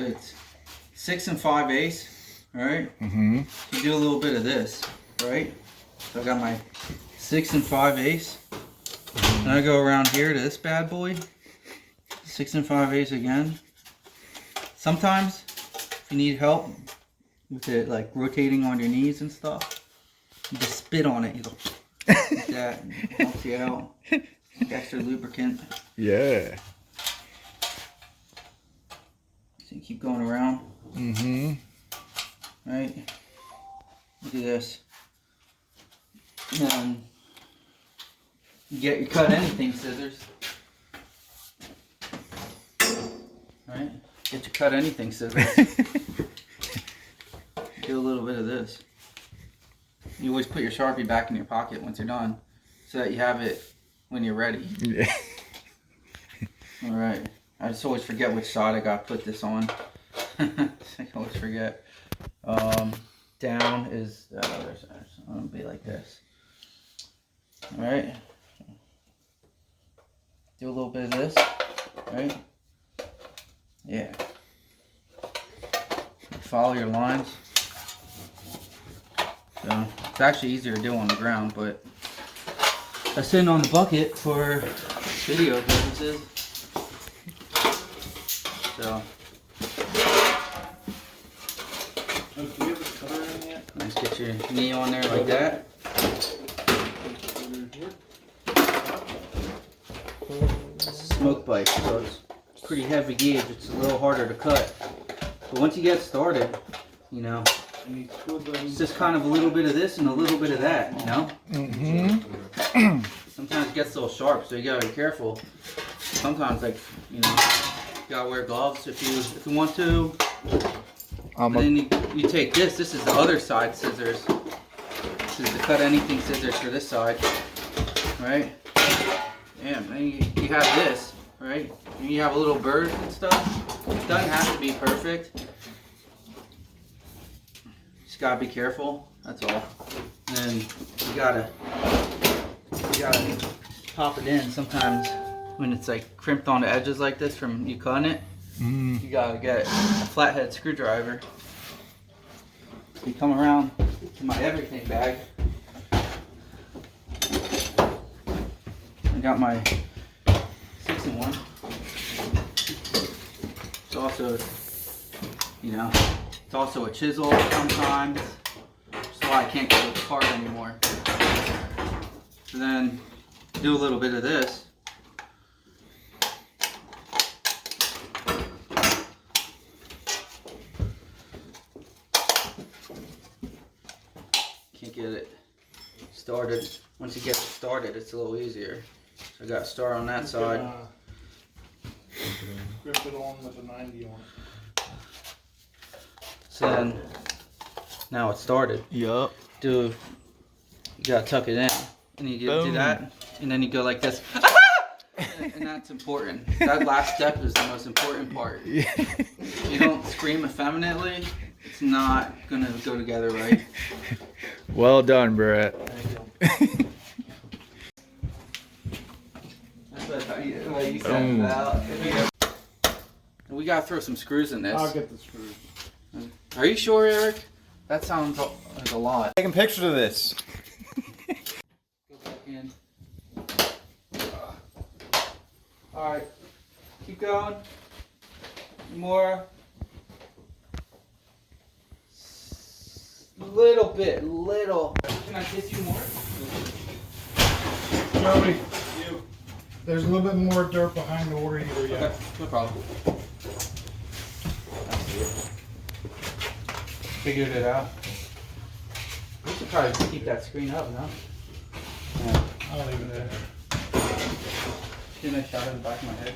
So it's 6 5/8. All right. Mm-hmm. You do a little bit of this, right? So I got my 6 5/8. And I go around here to this bad boy. 6 5/8 again. Sometimes, if you need help with it, like rotating on your knees and stuff, you just spit on it. You go like that. It helps you out. Extra lubricant. Yeah. So you keep going around. Mm-hmm. Right? Look at this. And then you get your cut anything scissors. Right? Get your cut anything scissors. Do a little bit of this. You always put your Sharpie back in your pocket once you're done, so that you have it when you're ready. Yeah. Alright. I just always forget which side I got to put this on. I always forget. Down is that other side. So I'm going to be like this. Alright. Do a little bit of this. Right? Yeah. Follow your lines. So it's actually easier to do on the ground, but I sit on the bucket for video purposes. So let's get your knee on there like that. It's a smoke pipe, so it's pretty heavy gauge. It's a little harder to cut. But once you get started, you know, it's just kind of a little bit of this and a little bit of that, you know? Mm-hmm. Sometimes it gets a little sharp, so you gotta be careful. Sometimes, like, you know, you gotta wear gloves if you want to. And then you take this. This is the other side scissors. This is the cut anything scissors for this side, right? And then you have this, right? And you have a little bird and stuff. It doesn't have to be perfect. Just gotta be careful. That's all. And then you gotta pop it in. Sometimes when it's like crimped on the edges like this from you cutting it, you gotta get a flathead screwdriver. You come around to my everything bag. I got my 6-in-1. It's also, you know, it's also a chisel sometimes. That's why I can't get it apart anymore. So then do a little bit of this. Can't get it started. Once you get it started, it's a little easier. So I got a star on that side. Grip it on with a 90 on it. So then, now it's started. Yup. You gotta tuck it in. And you do that, and then you go like this. And that's important. That last step is the most important part. If you don't scream effeminately, it's not gonna go together right. Well done, Brett. That's what you said about. We gotta throw some screws in this. I'll get the screws. Are you sure, Eric? That sounds like a lot. Taking pictures of this. Go back in. Alright. Keep going. More. Little bit. Can I kiss you more? Joey, there's a little bit more dirt behind the water heater yet. Okay, no problem. I see it. Figured it out. We should probably keep that screen up, no? Yeah. I'll leave it there. Get a nice shot in the back of my head.